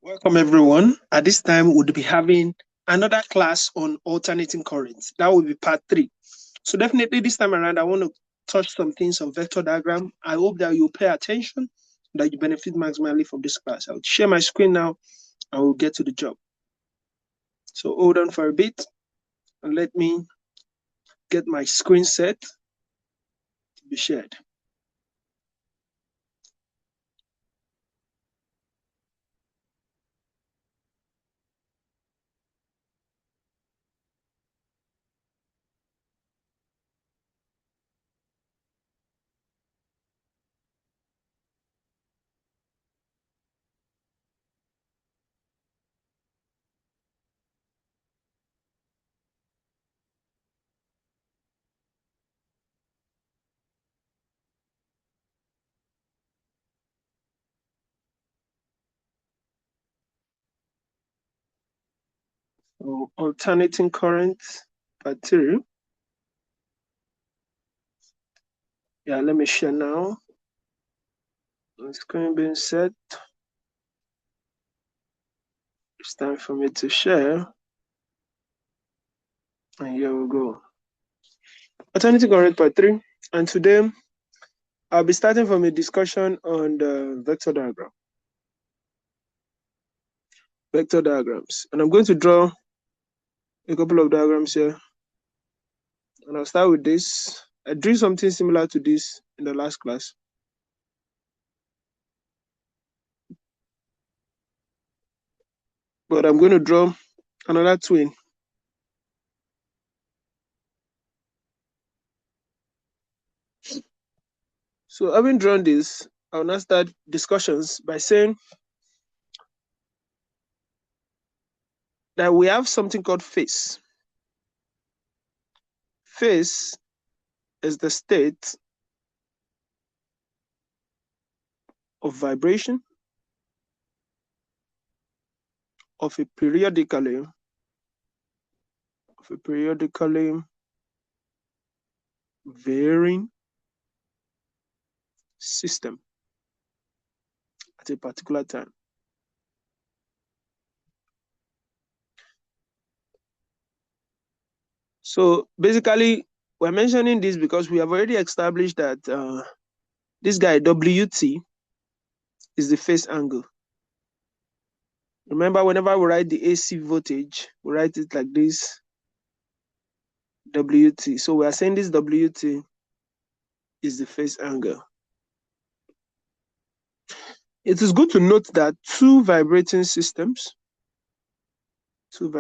Welcome everyone. At this time, we'll be having another class on alternating currents. That will be part 3. So definitely this time around, I want to touch some things on vector diagram. I hope that you pay attention, that you benefit maximally from this class. I'll share my screen now and we'll get to the job. So hold on for a bit and let me get my screen set to be shared. So alternating currents, part 3. Yeah, let me share now. The screen being set. It's time for me to share. And here we go. Alternating current part 3. And today, I'll be starting from a discussion on the vector diagram. Vector diagrams. And I'm going to draw a couple of diagrams here. And I'll start with this. I drew something similar to this in the last class. But I'm going to draw another twin. So having drawn this, I'll now start discussions by saying that we have something called phase. Phase is the state of vibration of a periodically varying system at a particular time. So basically, we're mentioning this because we have already established that this guy WT is the phase angle. Remember, whenever we write the AC voltage, we write it like this, WT. So we are saying this WT is the phase angle. It is good to note that two vibrating systems with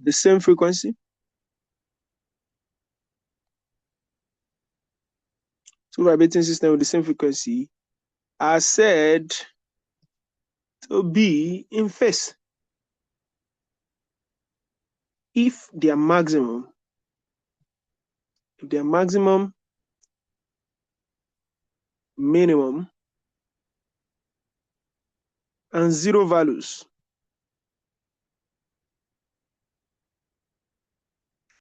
the same frequency, are said to be in phase if their maximum, minimum, and zero values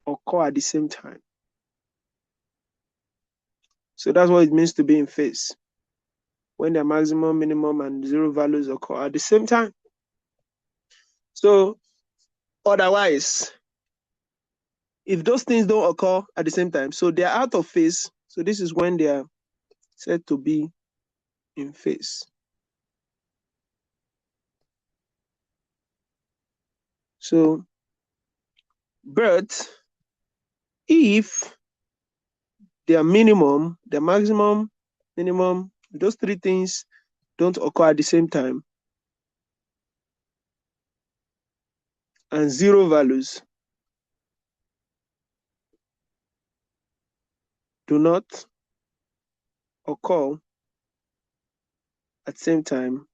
occur at the same time. So that's what it means to be in phase. When their maximum, minimum, and zero values occur at the same time. So otherwise, if those things don't occur at the same time, so they're out of phase. So this is when they are said to be in phase. So, but if their minimum, their maximum, minimum, those three things don't occur at the same time, and zero values do not occur at the same time,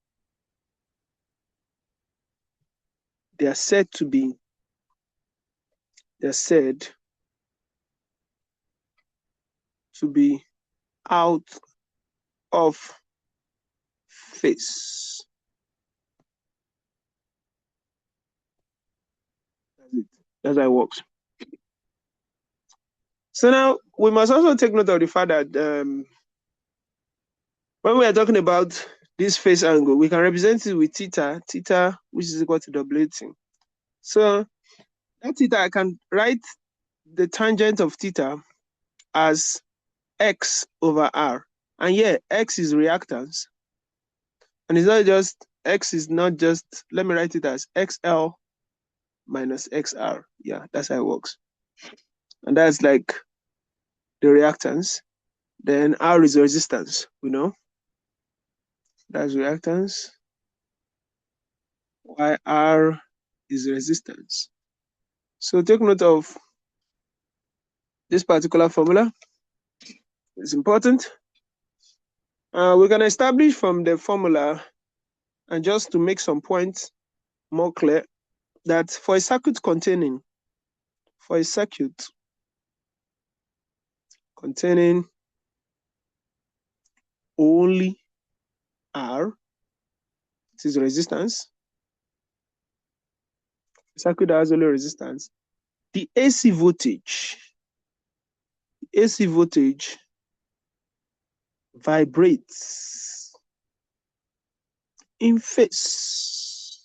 they are said to be out of phase. That's it. That's how it works. So now we must also take note of the fact that When we are talking about this phase angle, we can represent it with theta, which is equal to WT. So that theta, I can write the tangent of theta as x over r. And here, x is reactance. And it's not just, x is not just, let me write it as XL minus XR. Yeah, that's how it works. And that's like the reactance. Then R is resistance, we know. That's reactance. While R is resistance. So take note of this particular formula. It's important. We're going to establish from the formula, and just to make some points more clear, that for a circuit containing only R, it is resistance. Circuit that has only resistance. The AC voltage vibrates in phase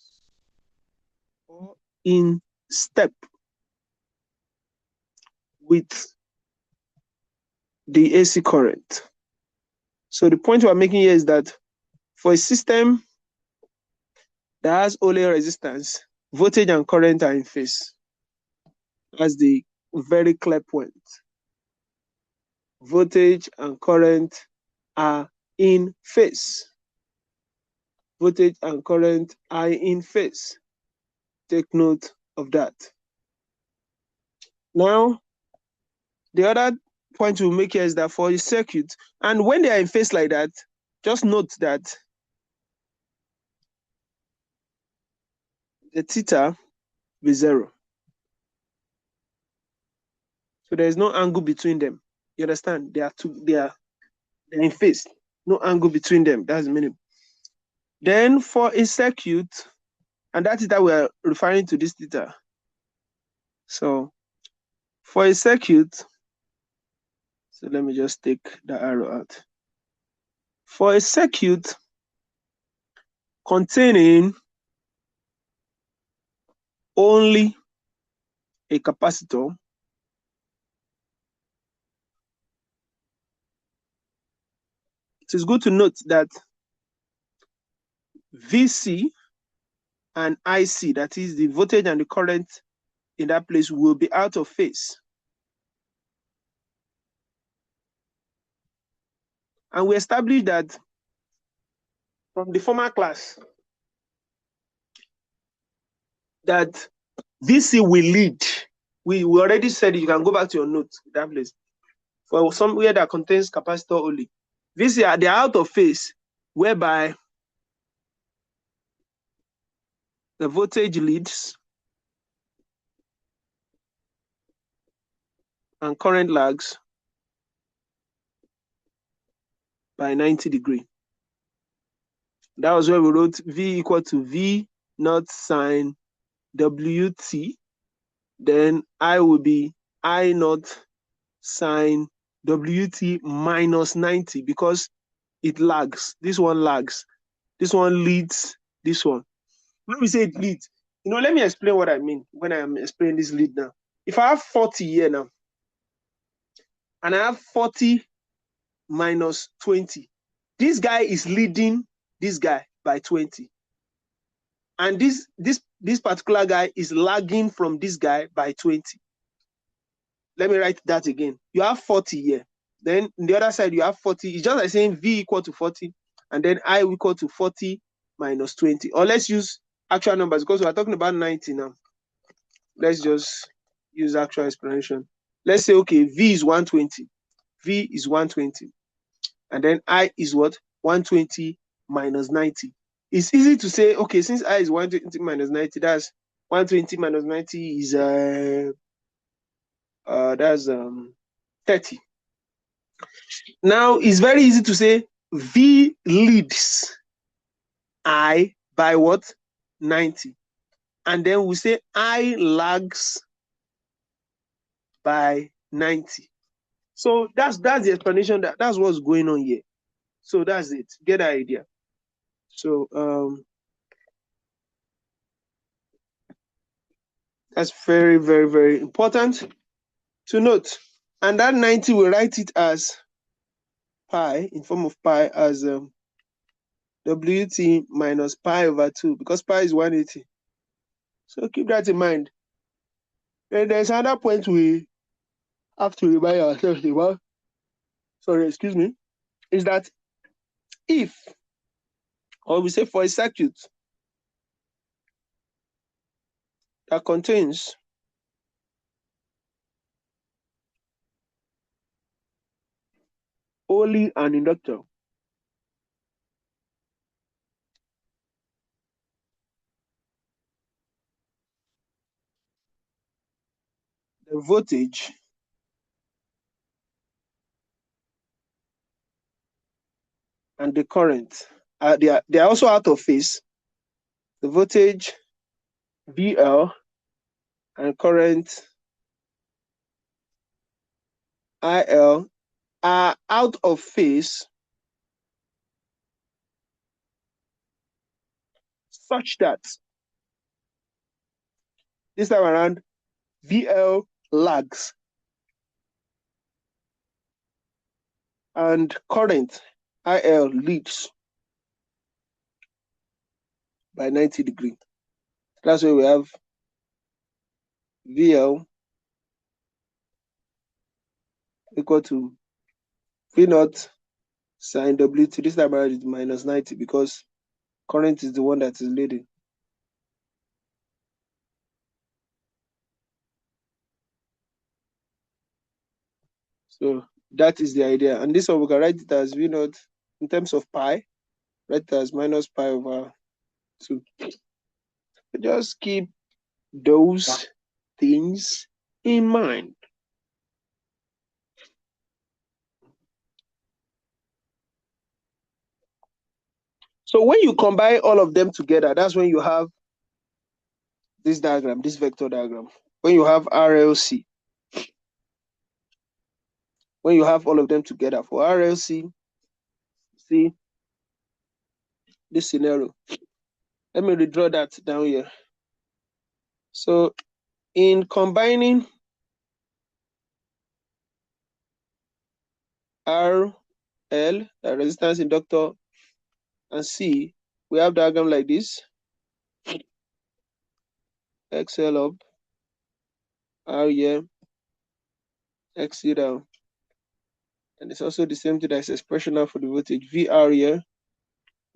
or in step with the AC current. So the point we're making here is that for a system that has only resistance, voltage and current are in phase. That's the very clear point. Voltage and current are in phase. Voltage and current are in phase. Take note of that. Now, the other point we'll make here is that for a circuit, and when they are in phase like that, just note that the theta be 0. So there is no angle between them. You understand? They're in phase. No angle between them. That's the meaning. Then for a circuit, and that theta we're referring to this theta. So for a circuit, so let me just take the arrow out. For a circuit containing only a capacitor, it is good to note that VC and IC, that is the voltage and the current in that place, will be out of phase. And we established that from the former class that VC will lead. We already said it. You can go back to your notes, that place. For somewhere that contains capacitor only, VC, they are out of phase, whereby the voltage leads and current lags by 90 degrees. That was where we wrote V equal to V naught sine WT. Then I will be I naught sine WT minus 90, because it lags. This one lags. This one leads this one. When we say it leads, let me explain what I mean when I'm explaining this lead now. If I have 40 here now, and I have 40 minus 20, this guy is leading this guy by 20. And this particular guy is lagging from this guy by 20. Let me write that again. You have 40 here. Then on the other side, you have 40. It's just like saying V equal to 40, and then I equal to 40 minus 20. Or let's use actual numbers, because we're talking about 90 now. Let's just use actual explanation. Let's say, okay, V is 120. V is 120. And then I is what? 120 minus 90. It's easy to say, okay, since I is 120 minus 90, that's 120 minus 90 is that's 30. Now it's very easy to say V leads I by what? 90. And then we say I lags by 90. So that's the explanation. That's what's going on here. So that's it. Get the idea. So that's very, very, very important to note. And that 90, we write it as pi, in form of pi, as WT minus pi over 2, because pi is 180. So keep that in mind. Then there's another point we have to remind ourselves about, is that if, or we say for a circuit that contains only an inductor, the voltage and the current, they are also out of phase. The voltage VL and current IL are out of phase such that this time around VL lags and current IL leads by 90 degrees. That's why we have VL equal to V naught sine WT. This time around is minus 90 because current is the one that is leading. So that is the idea. And this one we can write it as V naught in terms of pi, write it as minus pi over 2. Just keep those things in mind. So when you combine all of them together, that's when you have this diagram, this vector diagram. When you have RLC, when you have all of them together for RLC, see this scenario. Let me redraw that down here. So in combining RL, the resistance inductor, and C, we have diagram like this. XL up, R here, XC down. And it's also the same thing as expression now for the voltage. VR here,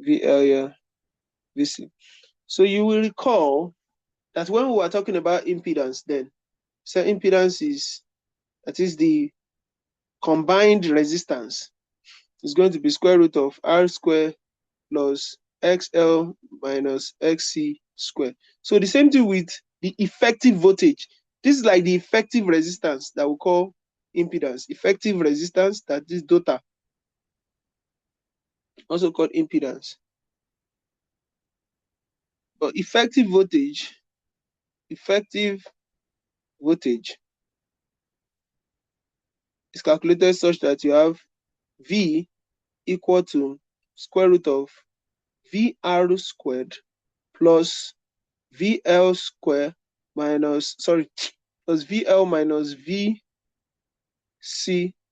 VL here, VC. So you will recall that when we were talking about impedance then, so impedance is, that is the combined resistance, is going to be square root of R square plus XL minus XC square. So the same thing with the effective voltage. This is like the effective resistance that we call impedance. Effective resistance, that is DOTA, also called impedance. But effective voltage is calculated such that you have V equal to square root of VR squared plus VL square minus, plus VL minus VC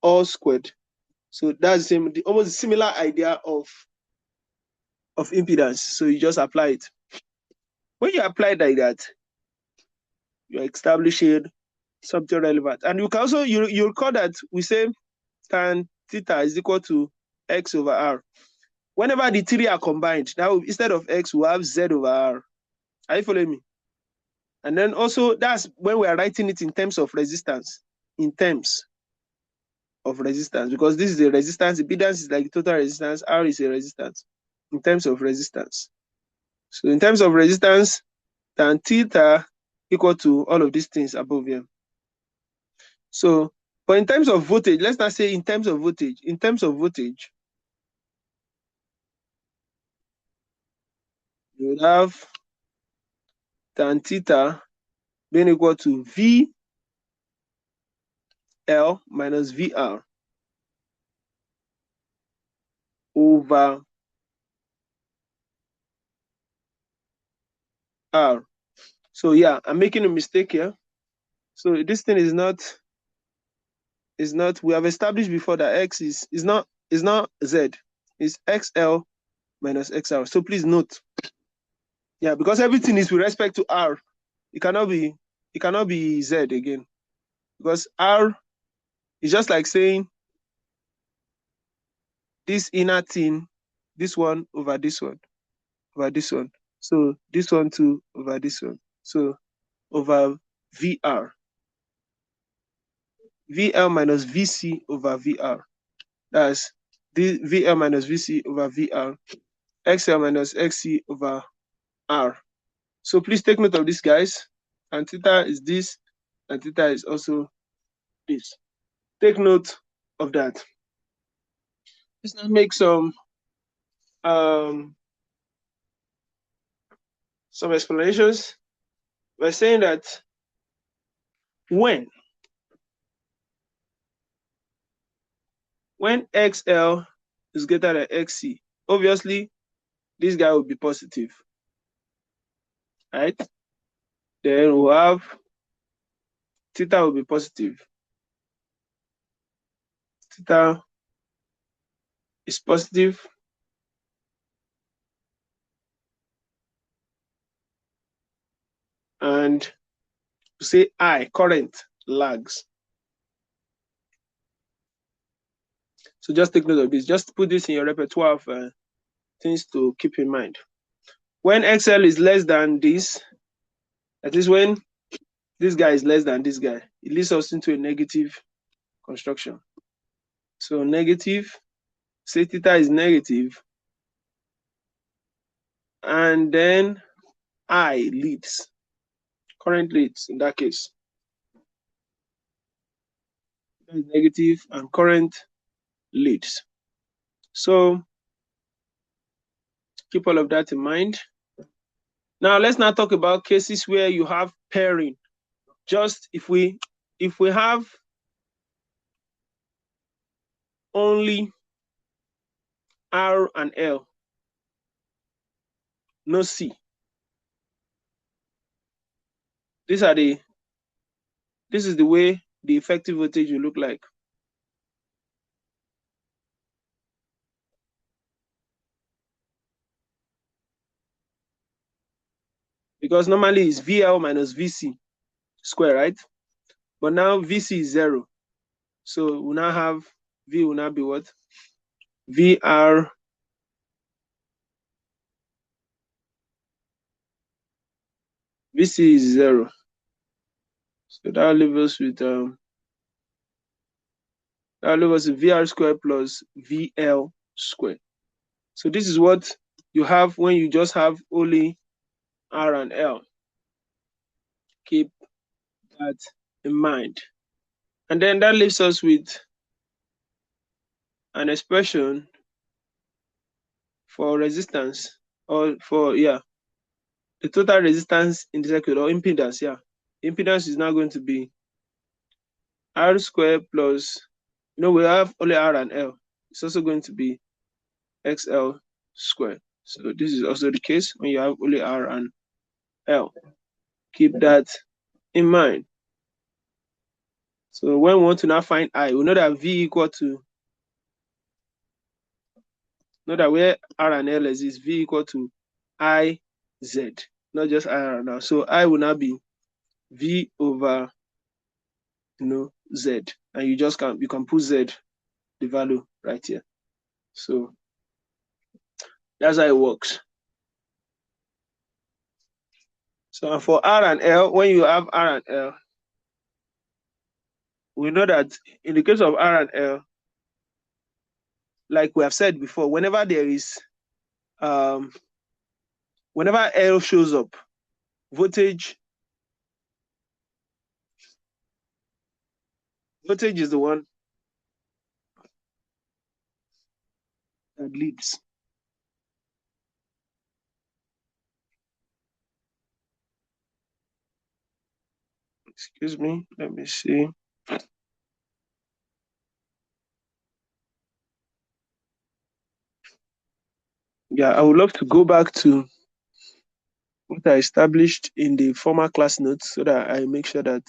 all squared. So that's the almost similar idea of impedance. So you just apply it. When you apply it like that, you're establishing something relevant. And you can also, you recall that we say tan theta is equal to X over R. Whenever the three are combined, now instead of X, we have Z over R. Are you following me? And then also, that's when we are writing it in terms of resistance. In terms of resistance, because this is a resistance, impedance is like total resistance, R is a resistance. In terms of resistance. So in terms of resistance, tan theta equal to all of these things above here. So, but in terms of voltage, let's not say in terms of voltage. In terms of voltage, you would have tan theta being equal to VL minus VR. over R. So yeah, I'm making a mistake here. So this thing is not, we have established before that X is not Z. It's XL minus XR. So please note, yeah, because everything is with respect to R. It cannot be Z again. Because R is just like saying this inner thing, this one over this one, over this one. So this one too over this one. So over VR. VL minus VC over VR. That's the VL minus VC over VR. XL minus XC over R. So please take note of this, guys. And theta is this, and theta is also this. Take note of that. Let's now make some explanations. We're saying that when XL is greater than XC, obviously this guy will be positive, right? Then we'll have theta will be positive. Theta is positive. And say I, current, lags. So just take note of this. Just put this in your repertoire of things to keep in mind. When XL is less than this, that is when this guy is less than this guy, it leads us into a negative construction. So negative, say theta is negative, and then I leads, current leads in that case. That is negative and current leads. So keep all of that in mind. Now let's now talk about cases where you have pairing. Just if we have only R and L, no C. This is the way the effective voltage will look like. Because normally it's VL minus VC square, right? But now VC is 0. So we now have V will now be what? VR VC is 0. So that leaves us with VR square plus VL square. So this is what you have when you just have only R and L. Keep that in mind. And then that leaves us with an expression for resistance, or for the total resistance in the circuit, or impedance. Impedance is now going to be R squared plus, we have only R and L. It's also going to be XL squared. So this is also the case when you have only R and L. Keep that in mind. So when we want to now find I, we know that V equal to, know that where R and L is V equal to IZ, not just R and L. So I will now be V over Z, and you can put Z, the value right here. So that's how it works. So for R and L, when you have R and L, we know that in the case of R and L, like we have said before, whenever there is, whenever L shows up, voltage is the one that leads. Excuse me, let me see. Yeah, I would love to go back to what I established in the former class notes so that I make sure that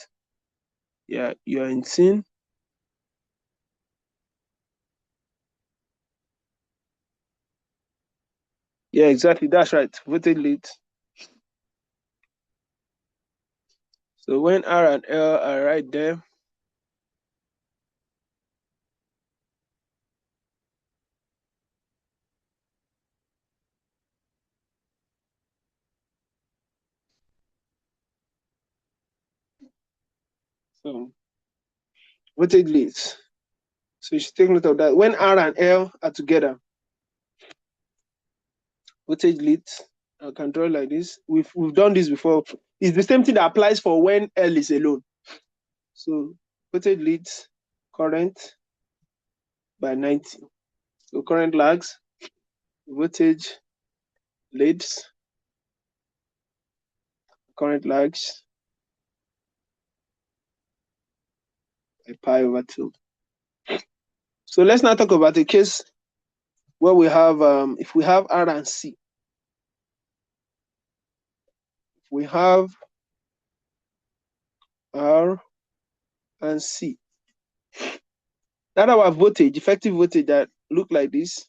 you are in sync. Yeah, exactly. That's right. Voltage lead. So when R and L are right there, so voltage leads. So you should take note of that. When R and L are together, voltage leads. I can draw like this. We've done this before. It's the same thing that applies for when L is alone. So voltage leads current by 90. So current lags, voltage leads, current lags by pi over 2. So let's now talk about a case where we have, if we have R and C. If we have R and C. That our voltage, effective voltage that look like this.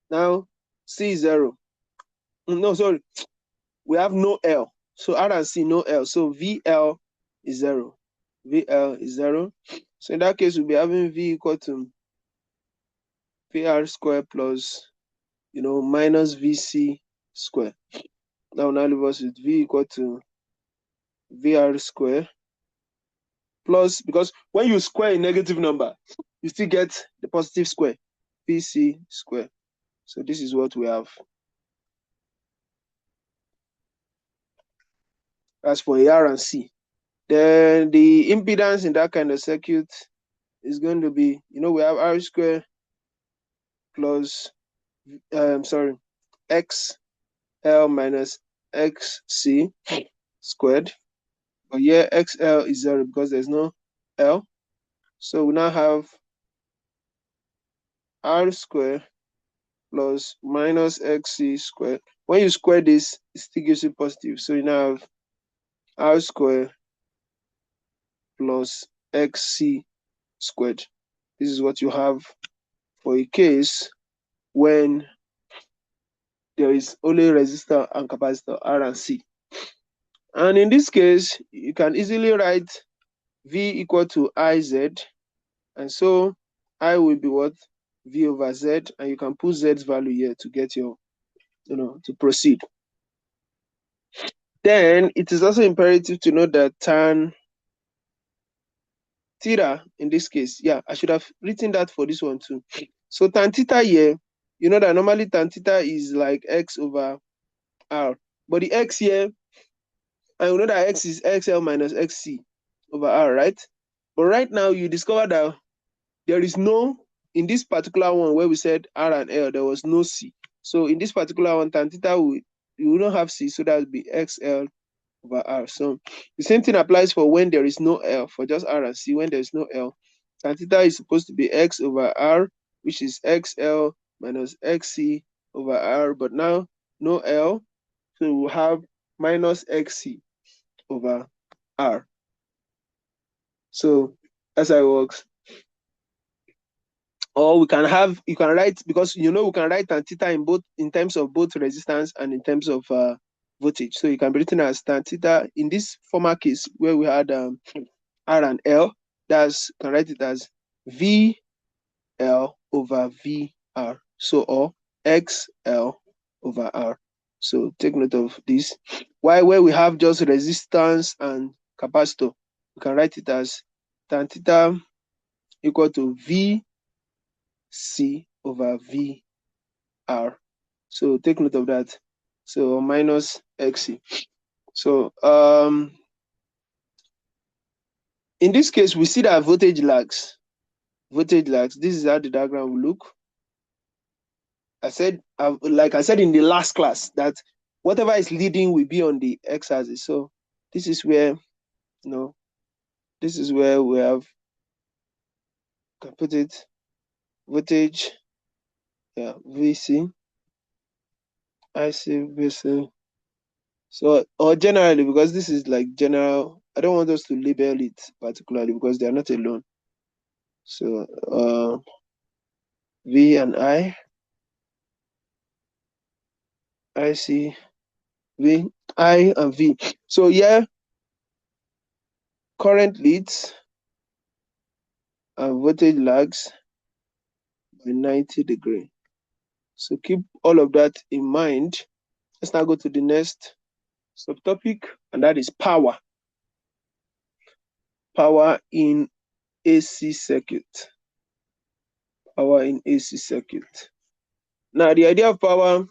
Now C is 0. No, sorry. We have no L. So R and C, no L. So VL is 0. VL is 0. So in that case, we'll be having V equal to PR square plus, minus VC square. That will now leave us with V equal to VR square plus, because when you square a negative number, you still get the positive square, VC square. So this is what we have. As for R and C. Then the impedance in that kind of circuit is going to be, we have R square plus, XL minus XC squared. But here XL is 0 because there's no L. So we now have R square plus minus XC squared. When you square this, it still gives you positive. So you now have R square plus XC squared. This is what you have for a case when there is only resistor and capacitor R and C. And in this case, you can easily write V equal to IZ. And so I will be what? V over Z. And you can put Z's value here to get your, to proceed. Then it is also imperative to know that tan theta in this case, I should have written that for this one too. So tan theta here, you know that normally tan theta is like X over R. But the X here, and we know that X is XL minus XC over R, right? But right now you discover that there is no, in this particular one where we said R and L, there was no C. So in this particular one, tan theta, you will not have C, so that would be XL over R. So the same thing applies for when there is no L, for just R and C. When there is no L, tan theta is supposed to be X over R, which is XL minus XC over R, but now no L, so we'll have minus XC over R. So that's how it works. Or you can write, because we can write tan theta in terms of both resistance and in terms of voltage. So you can be written as tan theta in this former case where we had R and L. Can write it as VL over VR. So or XL over R. So take note of this. Where we have just resistance and capacitor, we can write it as tan theta equal to VC over VR. So take note of that. So minus XC. So in this case, we see that voltage lags. Voltage lags. This is how the diagram will look. Like I said in the last class, that whatever is leading will be on the x-axis. So this is where, this is where we have can put it voltage, yeah, VC, IC, VC. So, or generally, because this is like general, I don't want us to label it particularly because they are not alone. So, V and IC, V, I and V. So here, current leads and voltage lags by 90 degrees. So keep all of that in mind. Let's now go to the next subtopic, and that is power. Power in AC circuit. Power in AC circuit. Now, the idea of power,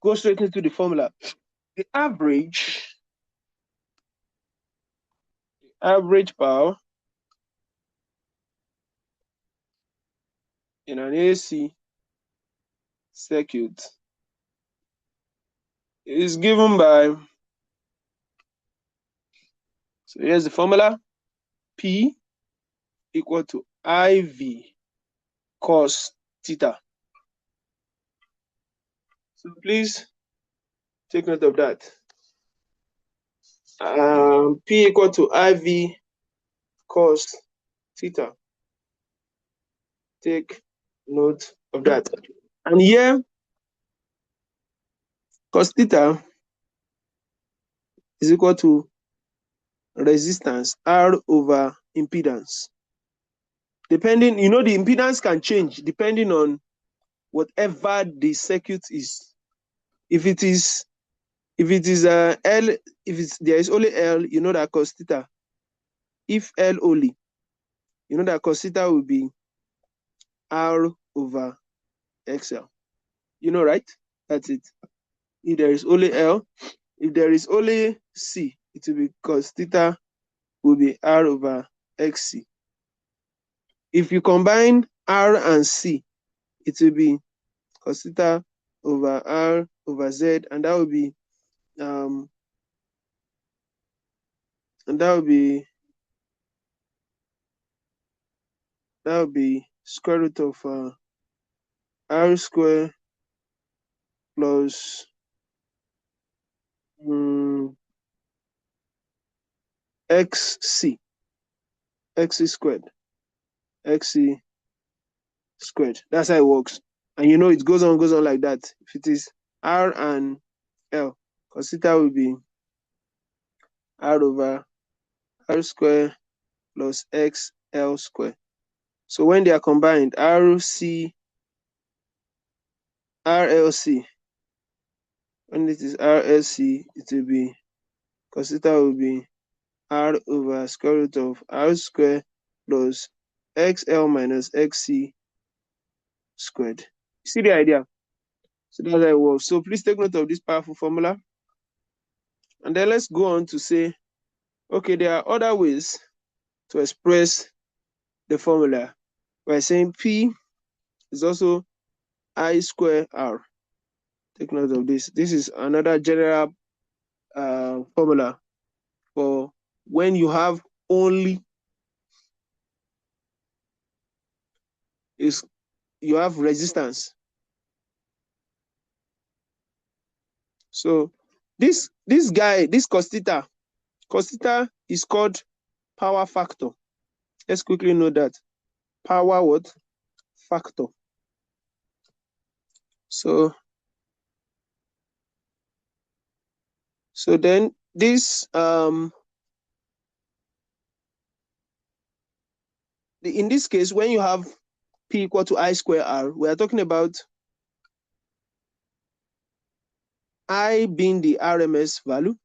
go straight into the formula. The average power in an AC circuit is given by, so here's the formula, P equal to IV cos theta. So please take note of that. P equal to IV cos theta. Take note of that. And here, cos theta is equal to resistance R over impedance. Depending, the impedance can change depending on whatever the circuit is. If it is L, if there is only L, you know that cos theta. If L only, you know that cos theta will be R over XL. You know, right? That's it. If there is only L, if there is only C, it will be cos theta will be R over XC. If you combine R and C, it will be cos theta over R over Z, and that will be square root of R square plus XC squared. XC squared. That's how it works. And it goes on like that. If it is R and L, cos theta will be R over R square plus XL square. So when they are combined, RLC, when it is RLC, it will be cos theta will be R over square root of R square plus XL minus XC squared. See the idea? So that's how it works. So please take note of this powerful formula. And then let's go on to say, okay, there are other ways to express the formula by saying P is also I square R. Take note of this. This is another general formula for when you have only you have resistance. So this guy, this cos theta is called power factor. Let's quickly know that. Power what? Factor. So then this in this case, when you have P equal to I square R, we are talking about I being the RMS value.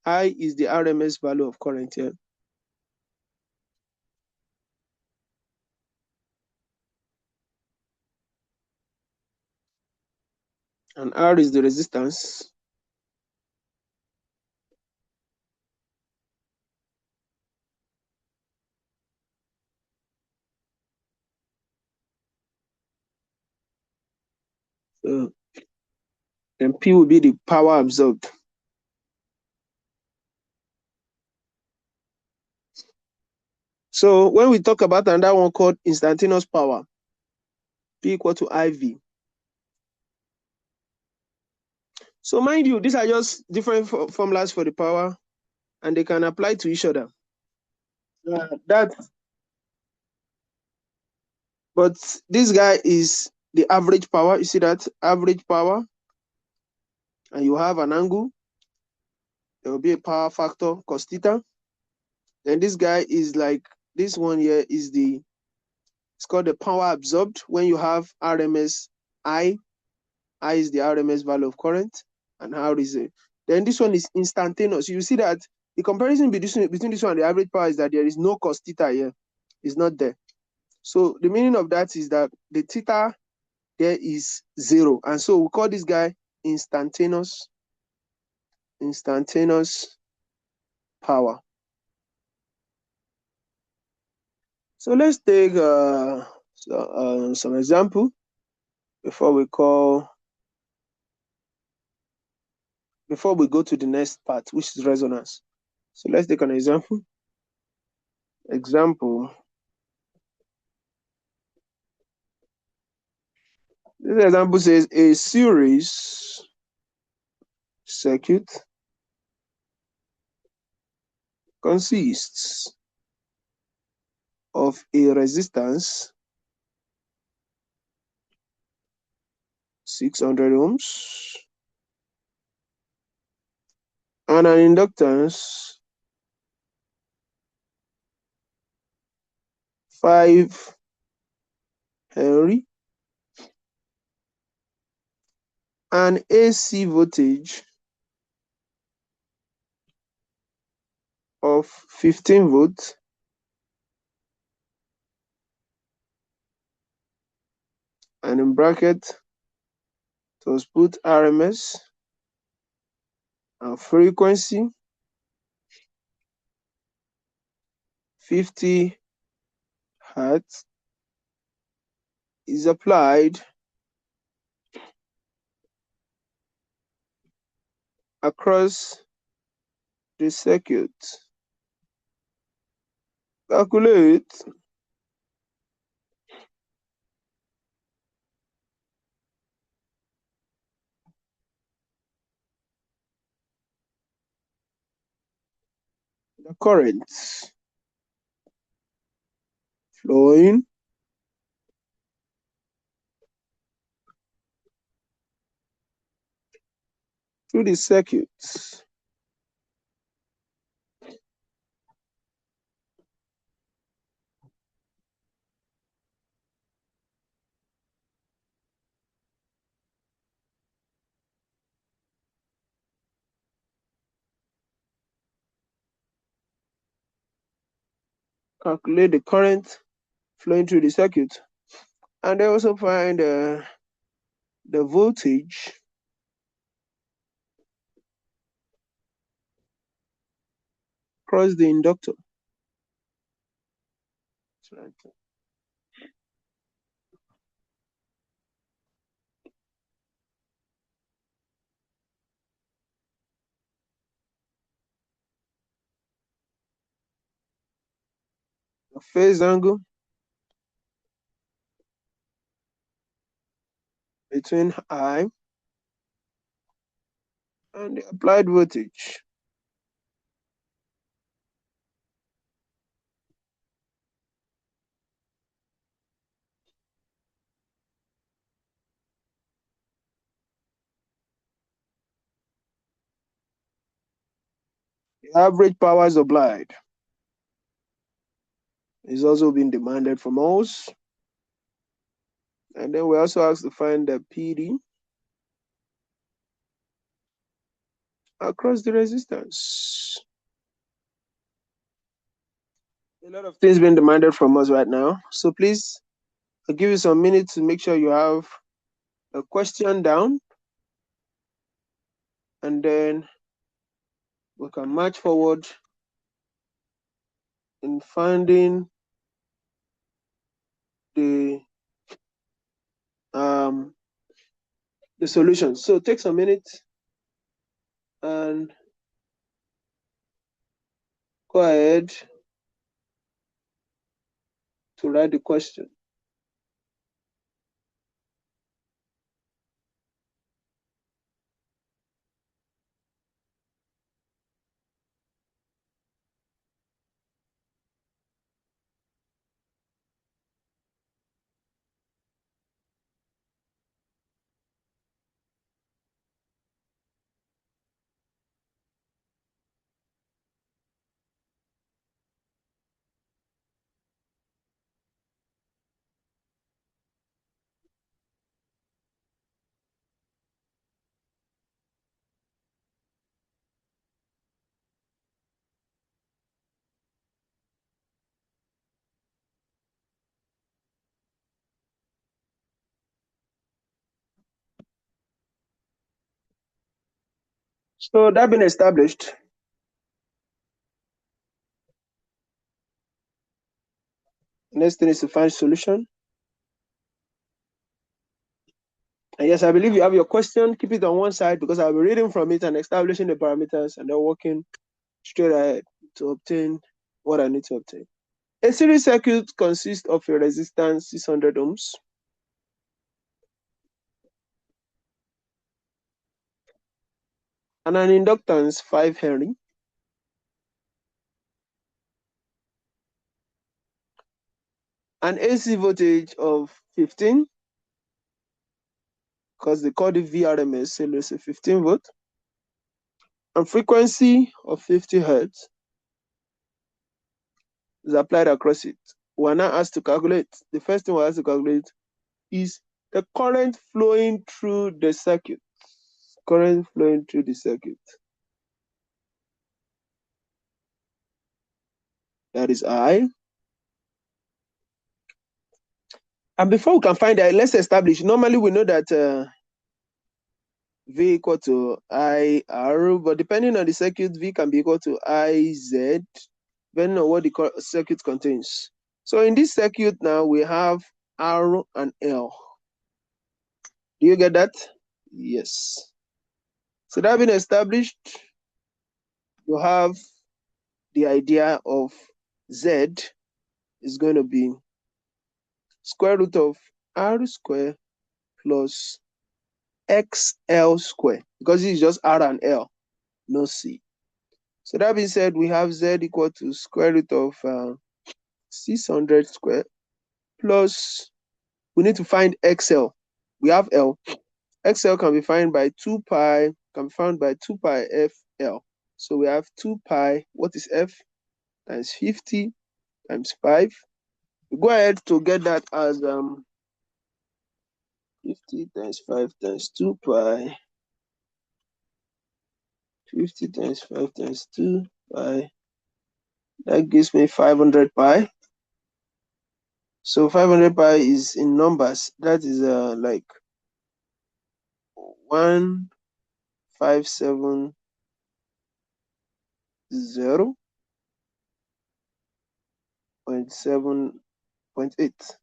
I is the RMS value of current here. And R is the resistance. So then P will be the power absorbed. So when we talk about another one called instantaneous power, P equal to IV. So mind you, these are just different formulas for the power, and they can apply to each other. But this guy is the average power. You see that average power, and you have an angle. There will be a power factor cos theta. Then this guy is like this one here is it's called the power absorbed when you have RMS I. I is the RMS value of current, and R is it. Then this one is instantaneous. You see that the comparison between this one and the average power is that there is no cos theta here. It's not there. So the meaning of that is that the theta there is 0. And so we call this guy instantaneous power. So let's take some example before we go to the next part, which is resonance. So let's take an example. This example says a series circuit consists of a resistance 600 ohms and an inductance 5 Henry, and AC voltage of 15 volts and in bracket to put RMS and frequency 50 Hertz is applied across the circuit. Calculate the current flowing through the circuit calculate the current flowing through the circuit, and they also find the voltage across the inductor. The phase angle between I and the applied voltage. The average power supplied is also being demanded from us. And then we also asked to find the PD across the resistance. A lot of things being demanded from us right now. So please, I'll give you some minutes to make sure you have a question down. And then we can march forward in finding the solution. So take some minutes and go ahead to write the question. So that being established, next thing is to find solution. And yes, I believe you have your question. Keep it on one side because I'll be reading from it and establishing the parameters and then working straight ahead to obtain what I need to obtain. A series circuit consists of a resistance 600 ohms, and an inductance 5 Henry, an AC voltage of 15, because they call it VRMS, so let's say 15 volt, and frequency of 50 hertz is applied across it. We're now asked to calculate. The first thing we're asked to calculate is the current flowing through the circuit. Current flowing through the circuit. That is I. And before we can find that, let's establish. Normally we know that V equal to IR, but depending on the circuit, V can be equal to IZ, depending on what the circuit contains. So in this circuit now, we have R and L. Do you get that? Yes. So that being established, you have the idea of Z is going to be square root of R square plus XL square, because it's just R and L, no C. So that being said, we have Z equal to square root of 600 square plus, we need to find XL. We have L. XL can be found by 2 pi, FL. So we have 2 pi, what is F? Times 50 times 5. We go ahead to get that as 50 times 5 times 2 pi. 50 times 5 times 2 pi. That gives me 500 pi. So 500 pi is in numbers. That is like 1570.7.8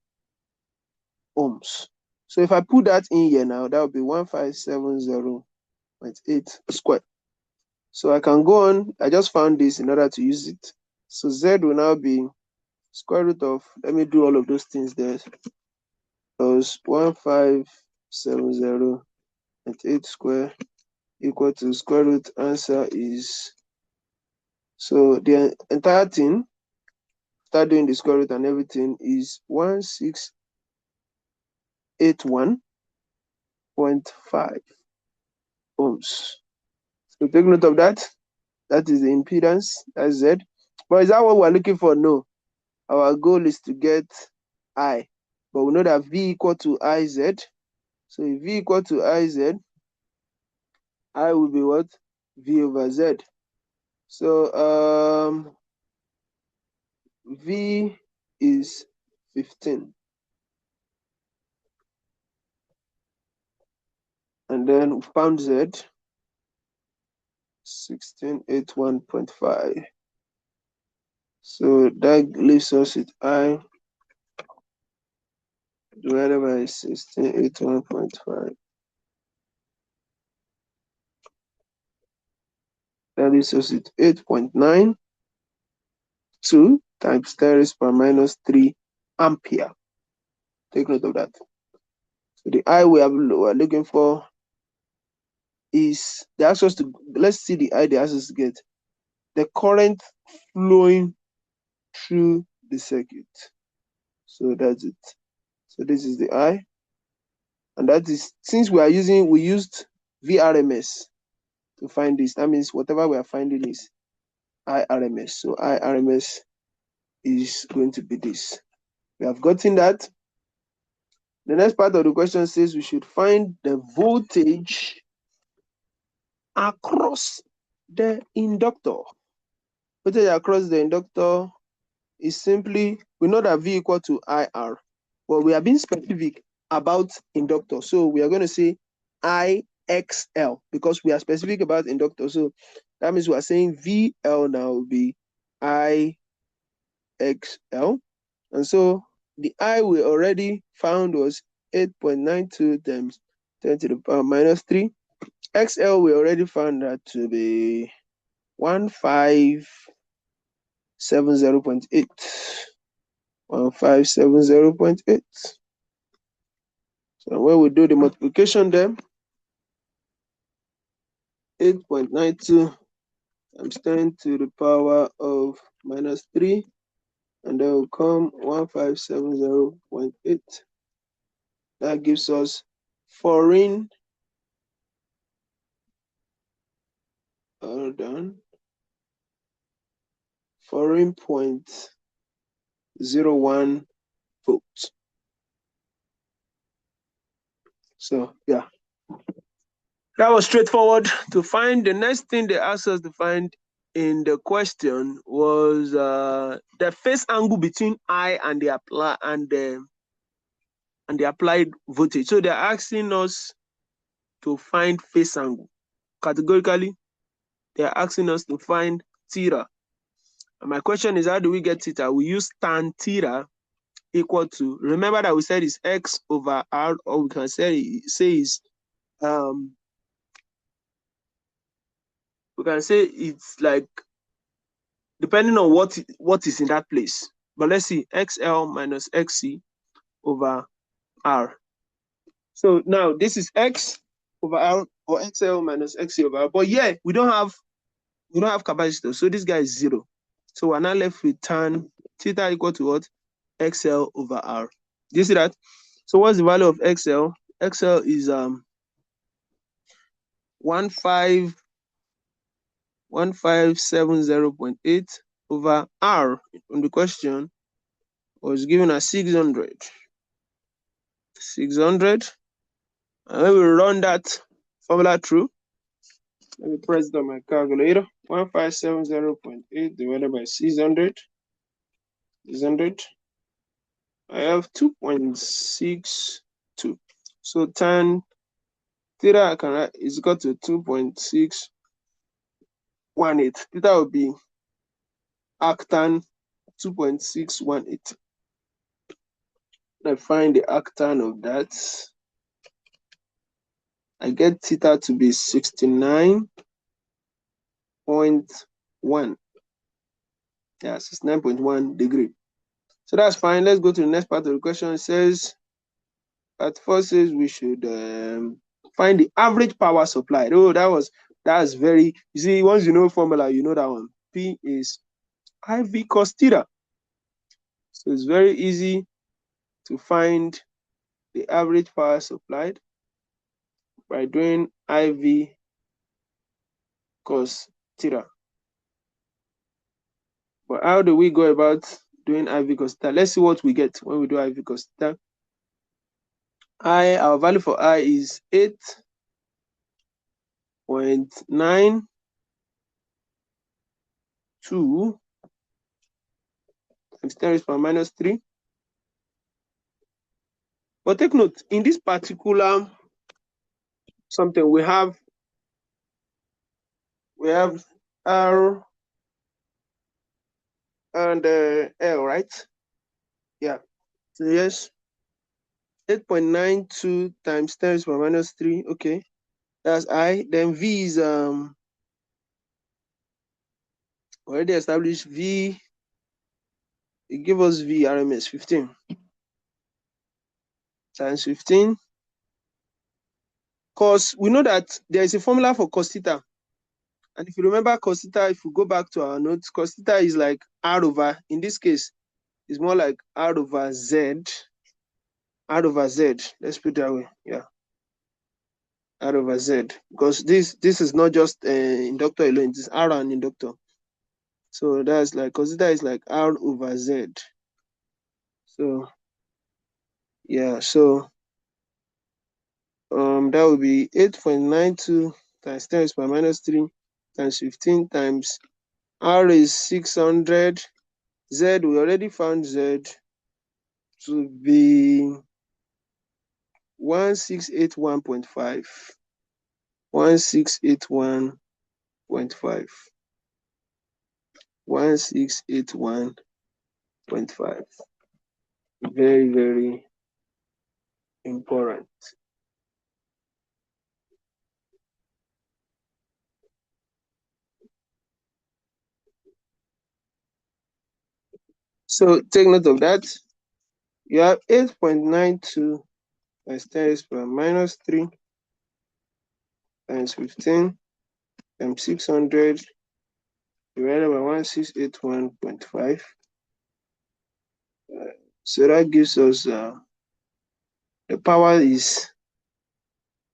ohms. So if I put that in here now, that would be 1570.8 square. So I can go on. I just found this in order to use it. So Z will now be square root of, let me do all of those things there. Plus 1570.8 square equal to square root. Answer is, so the entire thing, start doing the square root and everything, is 1681.5 ohms. So take note of that. That is the impedance, that's Z. But is that what we're looking for? No. Our goal is to get I. But we know that V equal to IZ. So if V equal to IZ, I will be what? V over Z. So V is 15. And then found Z, 1681.5. So that leaves us with I divided by 1681.5. That leaves us with 8.92 times 10 raised per minus 3 ampere. Take note of that. So the I we are looking for is the access to, let's see the I the access to get the current flowing through the circuit. So that's it. So this is the I, and that is, since we used VRMS to find this. That means whatever we are finding is IRMS. So IRMS is going to be this. We have gotten that. The next part of the question says we should find the voltage across the inductor. Voltage across the inductor is simply, we know that V equal to IR, but we are being specific about inductor. So we are going to say IXL because we are specific about inductor. So that means we are saying VL now will be IXL. And so the I we already found was 8.92 times 10 to the power minus 3. XL we already found that to be 1570.8. 1570.8. So when we do the multiplication then, 8.92 times 10 to the power of minus 3, and then will come 1570.8. That gives us foreign, foreign 0.01 volts. So yeah, that was straightforward to find. The next thing they asked us to find in the question was the phase angle between I and the applied voltage. So they're asking us to find phase angle. Categorically, they're asking us to find theta. And my question is, how do we get theta? We use tan theta equal to, remember that we said it's X over R, or we can say is we can say it's like depending on what is in that place. But let's see, XL minus XC over R. So now this is X over R, or XL minus XC over R. But yeah, we don't have capacitor, so this guy is 0. So we're now left with tan theta equal to what? XL over R. Do you see that? So what's the value of XL? XL is 1570.8 over R on the question was given as 600. 600. And when we run that formula through, let me press it on my calculator. 1570.8 divided by 600. 600. I have 2.62. So tan theta is equal to 2.618. Theta will be arctan 2.618. I find the arctan of that. I get theta to be 69.1. Yeah, 69.1 degree. So that's fine. Let's go to the next part of the question. It says, at first says we should find the average power supplied. Oh, that's very, you see, once you know formula, you know that one. P is IV cos theta. So it's very easy to find the average power supplied by doing IV cos theta. But how do we go about doing IV cos theta? Let's see what we get when we do IV cos theta. Our value for I is 8.92 times 10 raised to the power minus 3. But take note, in this particular something, we have R and L, right? Yeah. So yes, 8.92 times 10 raised to the power minus 3. Okay, that's I. Then V is already established. V it gives us V RMS 15 times 15. Because we know that there is a formula for cos theta. And if you remember cos theta, if we go back to our notes, cos theta is like R over, in this case, it's more like R over Z. R over Z. Let's put it that way. Yeah. R over Z. Because this is not just inductor alone, it's R and inductor. So that's like cos theta is like R over Z. So yeah, so that would be 8.92 times 10 raised by minus 3 times 15 times R is 600. Z, we already found Z to be 1681.5. 1681.5. 1681.5. Very, very important. So take note of that. You have 8.92 times 10 raised by minus 3 times 15 times 600 divided by 1681.5. So that gives us the power is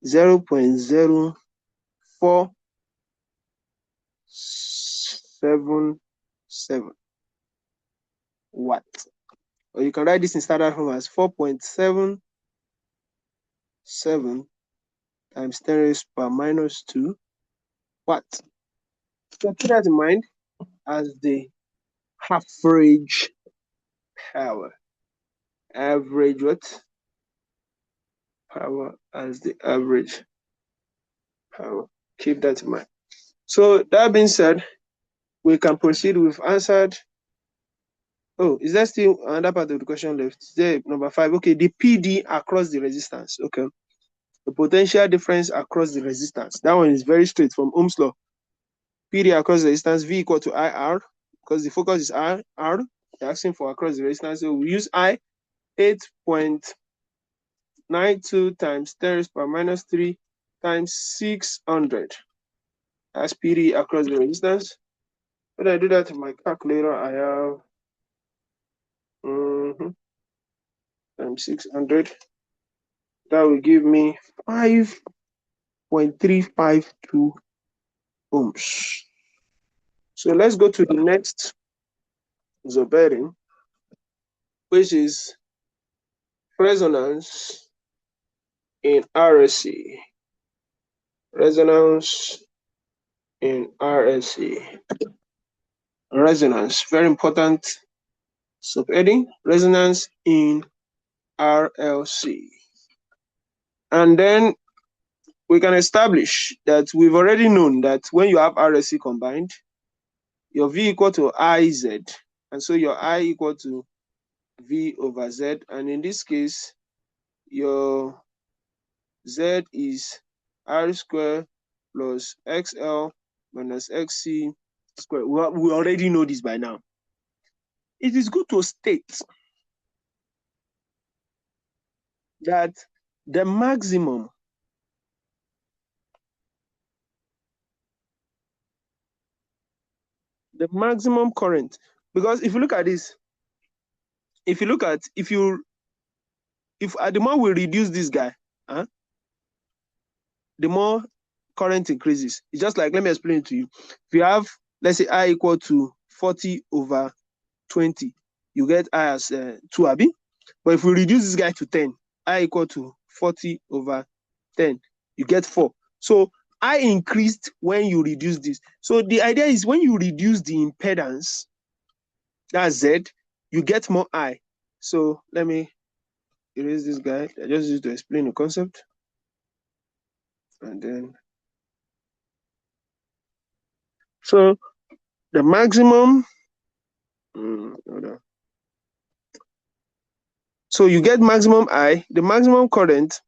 0.0477 watts. Or you can write this in standard form as 4.77 times 10 raised per minus 2 watts. So keep that in mind as the average power. Average what? Power as the average power. Keep that in mind. So that being said, we can proceed. We've answered. Oh, is there still another part of the question left? Is there number 5? Okay, the PD across the resistance. Okay. The potential difference across the resistance. That one is very straight from Ohm's law. PD across the resistance, V equal to IR, because the focus is R. They're asking for across the resistance. So we use I, 8.92 times 10 raised per minus 3 times 600. That's PD across the resistance. When I do that in my calculator, I have times 600. That will give me 5.352 ohms. So let's go to the next isobearing, which is resonance in RSC. Resonance in RSC. Resonance, very important subheading. Resonance in RLC. And then we can establish that we've already known that when you have RLC combined, your V equal to IZ, and so your I equal to V over Z, and in this case, your Z is R square plus XL minus XC square. We already know this by now. It is good to state that the maximum current, because if you look at this, if the more we reduce this guy, the more current increases. It's just like, let me explain it to you. If you have, let's say, I equal to 40 over 20, you get I as 2 abi. But if we reduce this guy to 10, I equal to 40 over 10, you get 4. So I increased when you reduce this. So the idea is when you reduce the impedance, that's Z, you get more I. So let me erase this guy. I just used to explain the concept. And then, so the maximum, so you get maximum I, the maximum current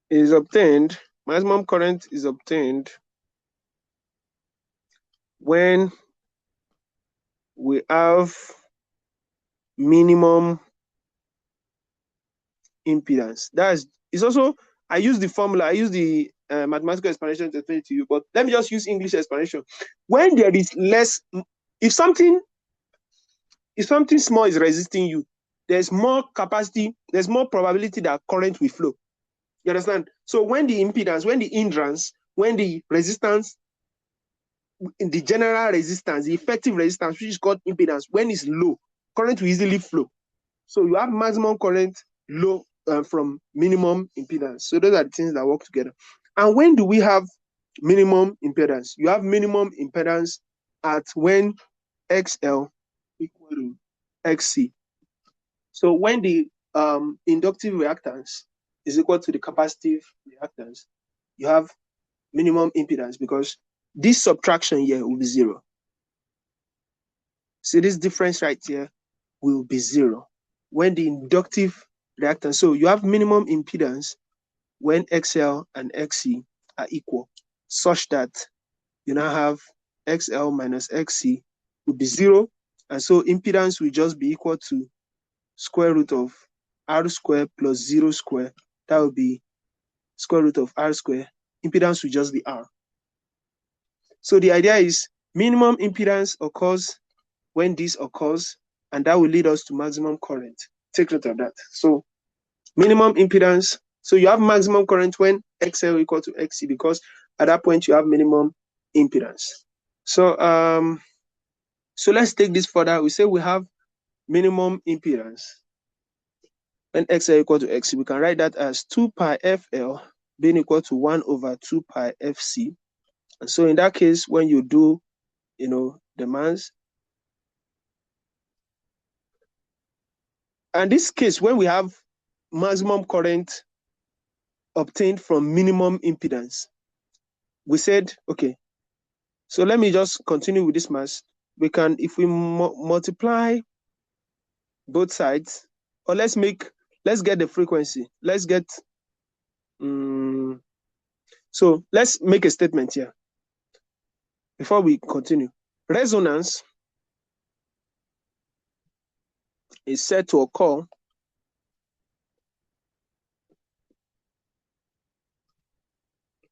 is obtained, maximum current is obtained when we have minimum impedance. It's also, I use the formula, I use the mathematical explanation to explain it to you, but let me just use English explanation. When there is less, if something small is resisting you, there's more capacity, there's more probability that current will flow. You understand? So when the impedance, when the hindrance, when the resistance, the general resistance, the effective resistance, which is called impedance, when it's low, current will easily flow. So you have maximum current low from minimum impedance. So those are the things that work together. And when do we have minimum impedance? You have minimum impedance at when XL equal to XC. So when the inductive reactance is equal to the capacitive reactance, you have minimum impedance because this subtraction here will be 0. See, this difference right here will be 0 when the inductive reactance. So you have minimum impedance when XL and XC are equal, such that you now have XL minus XC will be 0. And so impedance will just be equal to square root of R square plus 0 square. That will be square root of R square. Impedance will just be R. So the idea is minimum impedance occurs when this occurs, and that will lead us to maximum current. Take note of that. So minimum impedance, so you have maximum current when XL equal to XC, because at that point you have minimum impedance. So so let's take this further. We say we have minimum impedance when XL equal to XC. We can write that as 2 pi FL being equal to 1 over 2 pi FC. And so in that case, when you do, the mass, and this case, when we have maximum current obtained from minimum impedance, we said, okay, so let me just continue with this mass. We can, if we multiply both sides, or let's get the frequency. Let's get, so let's make a statement here before we continue. Resonance is said to occur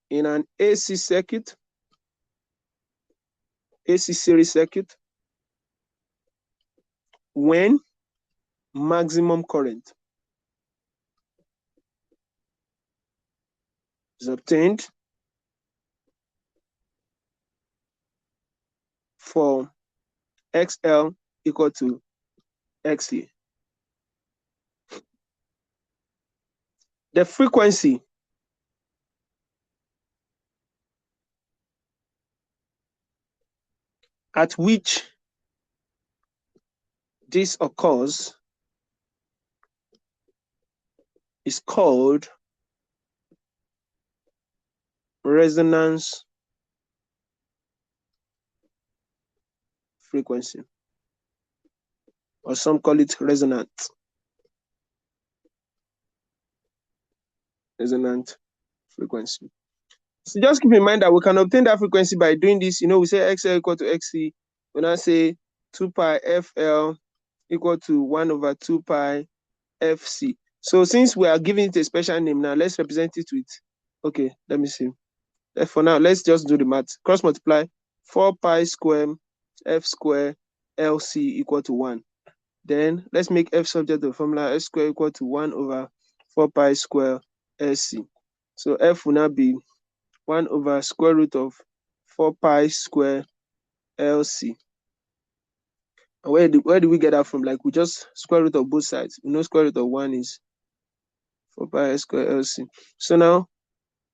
in an AC circuit, AC series circuit, when maximum current is obtained for XL equal to XC. The frequency at which this occurs is called resonance frequency, or some call it resonant frequency. So just keep in mind that we can obtain that frequency by doing this. We say XL equal to XC. We now say 2 pi FL equal to 1 over 2 pi FC. So since we are giving it a special name now, let's represent it with, okay, let me see. For now, let's just do the math. Cross multiply 4 pi square F square LC equal to 1. Then let's make F subject to the formula S square equal to 1 over 4 pi square LC. So F will now be 1 over square root of 4 pi square LC. And where do we get that from? Like, we just square root of both sides. We know square root of 1 is 4 pi square LC. So now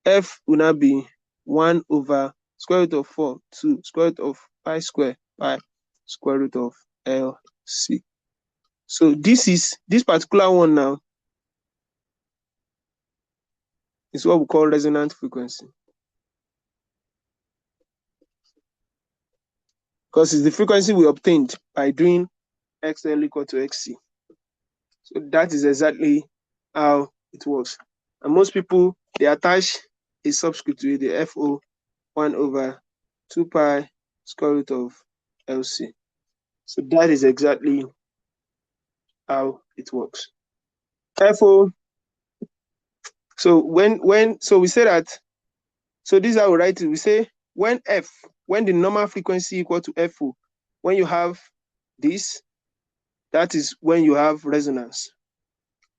F will now be 1 over square root of 4, 2, square root of pi square, pi, square root of LC. So this particular one now is what we call resonant frequency, because it's the frequency we obtained by doing XL equal to XC. So that is exactly how it works. And most people, they attach a subscript to it, the FO 1 over 2 pi square root of LC. So that is exactly how it works. FO. So so we say that, so this is how we write it. We say when the normal frequency equal to FO, when you have this, that is when you have resonance.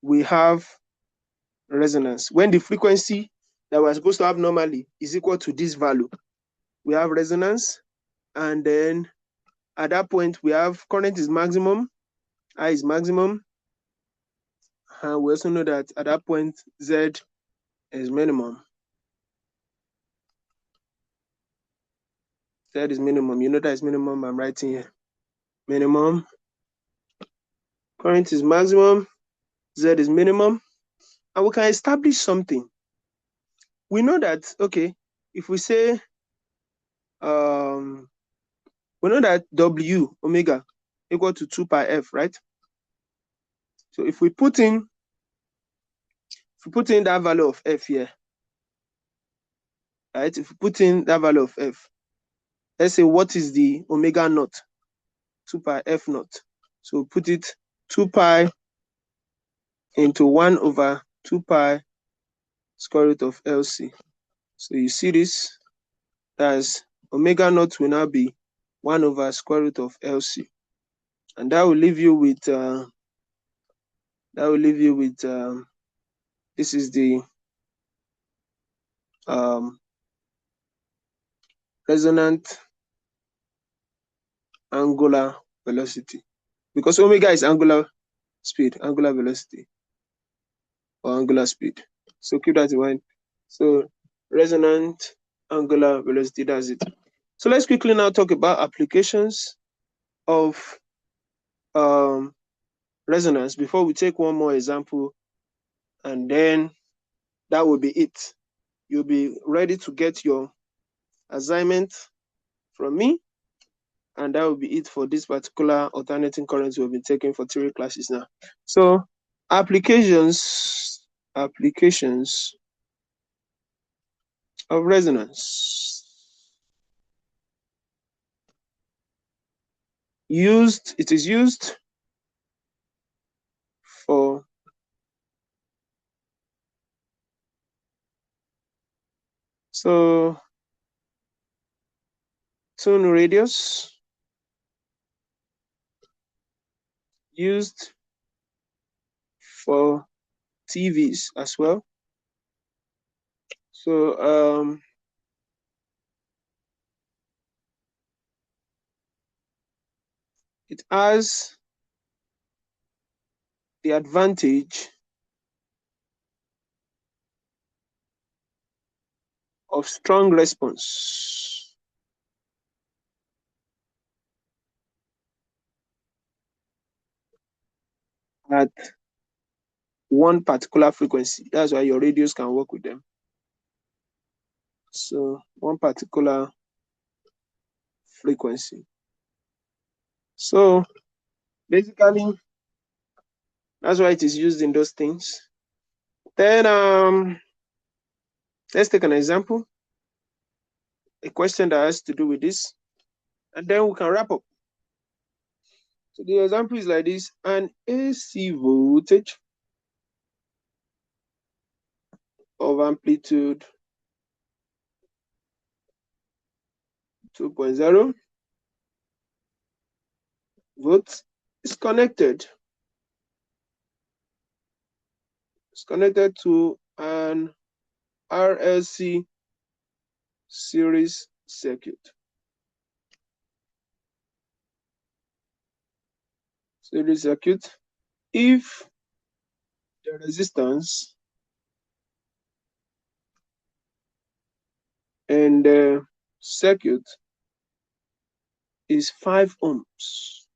We have resonance. When the frequency that we're supposed to have normally is equal to this value, we have resonance. And then at that point, we have current is maximum, I is maximum. And we also know that at that point, Z is minimum. Z is minimum. You know that is minimum. I'm writing here. Minimum. Current is maximum. Z is minimum. And we can establish something. We know that, okay, if we say, we know that W omega equal to 2 pi F, right? So if we put in that value of F here, right? If we put in that value of F, let's say what is the omega naught? 2 pi F naught. So put it 2 pi into 1 over 2 pi square root of LC. So you see this, as omega naught will now be 1 over square root of LC. And that will leave you with, this is the resonant angular velocity, because omega is angular speed, angular velocity, or angular speed. So keep that in mind. So resonant angular velocity, that's it. So let's quickly now talk about applications of resonance before we take one more example, and then that will be it. You'll be ready to get your assignment from me, and that will be it for this particular alternating current we've been taking for 3 classes now. So applications of resonance. It is used for tune radius, used for TVs as well. So it has the advantage of strong response. At one particular frequency. That's why your radios can work with them. So one particular frequency. So basically, that's why it is used in those things. Then let's take an example, a question that has to do with this, and then we can wrap up. So the example is like this: an AC voltage of amplitude 2.0 volts is connected. It's connected to an RLC series circuit. Series circuit. If the resistance and the circuit is 5 ohms,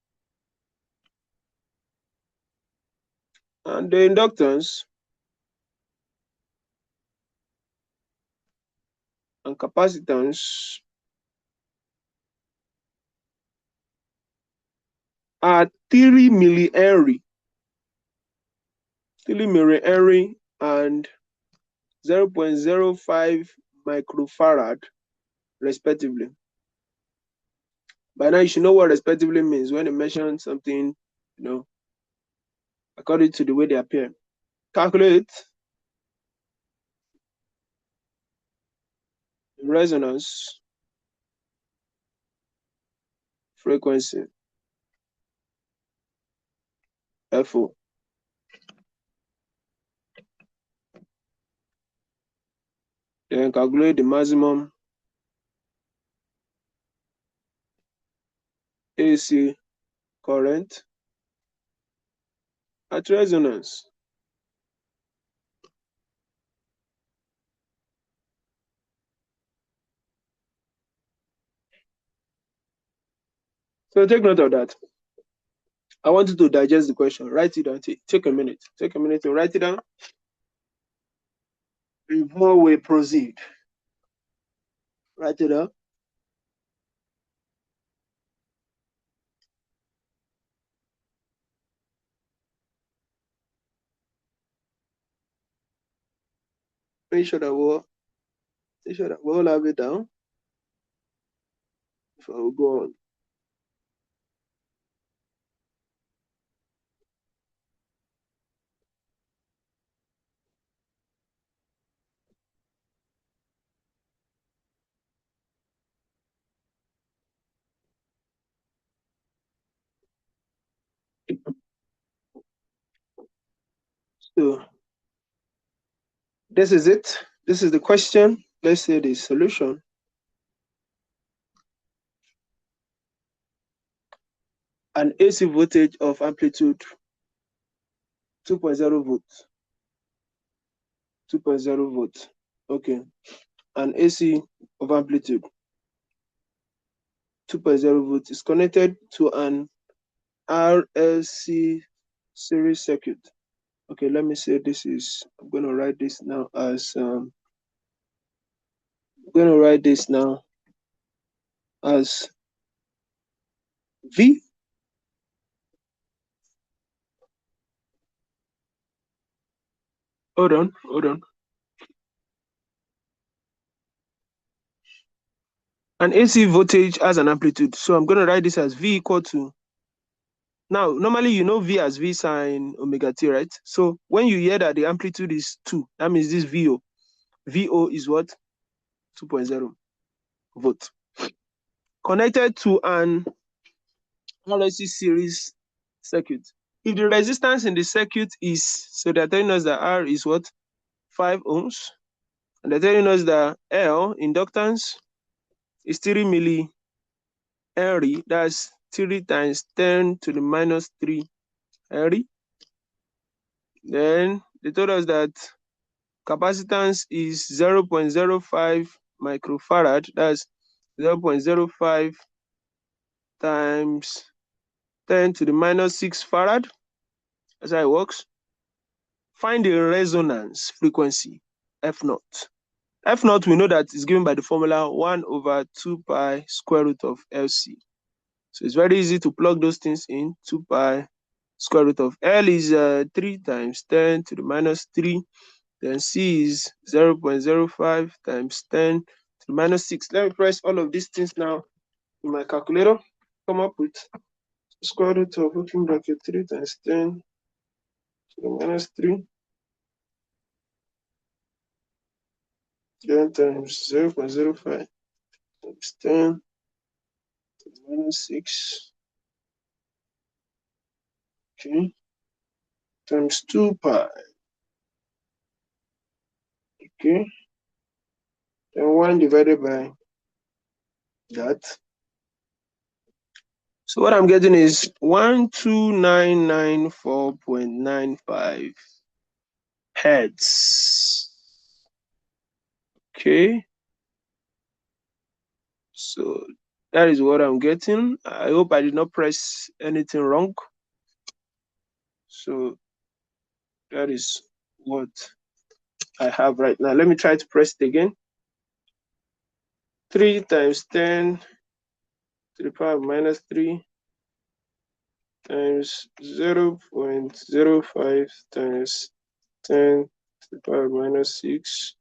and the inductance and capacitance are 3 millihenry, and 0.05 microfarad respectively. By now, you should know what respectively means when they mention something, according to the way they appear. Calculate resonance frequency, FO. Then calculate the maximum AC current at resonance. So take note of that. I want you to digest the question. Write it down. Take a minute. Take a minute to write it down before we proceed. Write it down. Make sure that we all have it down before we go on. So this is it. This is the question. Let's say the solution. An AC voltage of amplitude 2.0 volts. 2.0 volts. Okay. An AC of amplitude 2.0 volts is connected to an RLC series circuit. Okay, let me say this is, I'm going to write this now as, V. Hold on. An AC voltage has an amplitude. So I'm going to write this as V equal to, now, normally you know V as V sine omega t, right? So when you hear that the amplitude is 2, that means this VO. VO is what? 2.0 volt. Connected to an RLC series circuit. If the resistance in the circuit is, so they're telling us that R is what? 5 ohms. And they're telling us that L, inductance, is 3 millihenry. That's 3 times 10 to the minus 3 Henry. Then they told us that capacitance is 0.05 microfarad. That's 0.05 times 10 to the minus 6 farad. That's how it works. Find the resonance frequency, F naught. F naught, we know that is given by the formula 1 over 2 pi square root of LC. So it's very easy to plug those things in. 2 pi square root of L is 3 times 10 to the minus 3. Then C is 0.05 times 10 to the minus 6. Let me press all of these things now in my calculator. Come up with square root of open bracket 3 times 10 to the minus 3. Then times 0.05 times 10 to the minus 6. Okay. Times 2 pi. Okay. Then 1 divided by that. So what I'm getting is 12994.95 hertz. Okay. So that is what I'm getting. I hope I did not press anything wrong. So that is what I have right now. Let me try to press it again. 3 times 10 to the power minus 3 times 0.05 times 10 to the power minus 6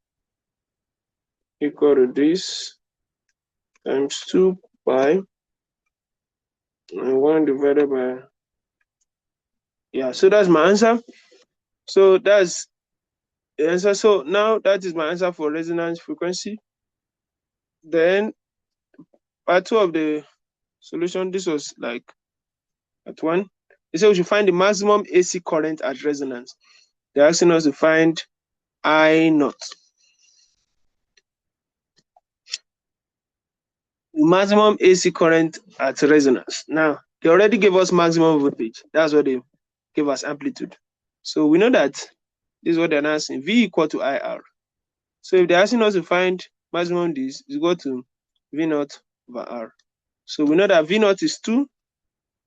equal to this times 2 pi And 1 divided by, yeah, so that's my answer. So that's the answer. So now that is my answer for resonance frequency. Then part 2 of the solution, this was like part 1. They said we should find the maximum AC current at resonance. They're asking us to find I naught. Maximum AC current at resonance. Now, they already gave us maximum voltage. That's what they gave us, amplitude. So we know that this is what they're asking, V equal to IR. So if they're asking us to find maximum this, is equal to V naught over R. So we know that V naught is 2,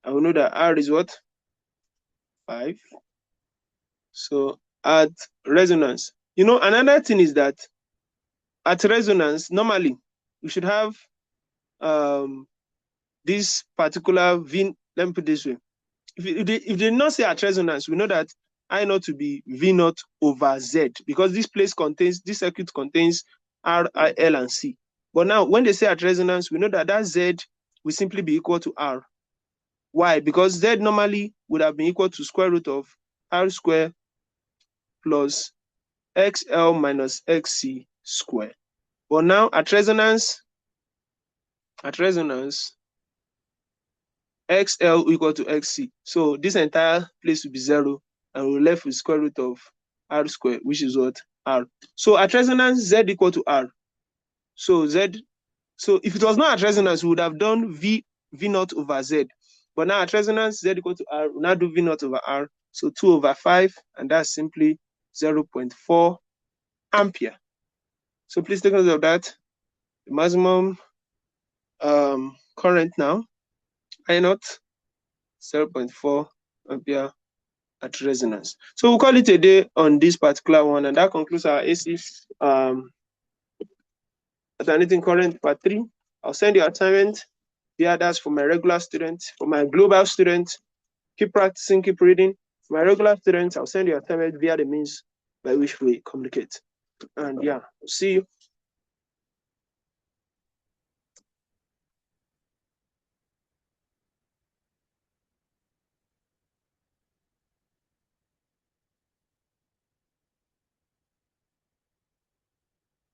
and we know that R is what? 5. So at resonance, another thing is that at resonance, normally we should have this particular V. Let me put it this way. If they did not say at resonance, we know that I naught to be V naught over Z, because this circuit contains R, I, L, and C. But now when they say at resonance, we know that that Z will simply be equal to R. Why? Because Z normally would have been equal to square root of R square plus XL minus XC square. But now at resonance, XL equal to XC. So this entire place will be 0, and we're left with square root of R square, which is what? R. So at resonance, Z equal to R. So if it was not at resonance, we would have done V naught over Z. But now at resonance, Z equal to R, we'll now do V naught over R. So 2 over 5, and that's simply 0.4 ampere. So please take note of that. The maximum current now, I naught, 0.4 ampere at resonance. So we'll call it a day on this particular one, and that concludes our AC alternating current part 3. I'll send you assignment via that's for my regular students. For my global students, keep practicing, keep reading. For my regular students, I'll send you assignment via the means by which we communicate. And yeah, see you.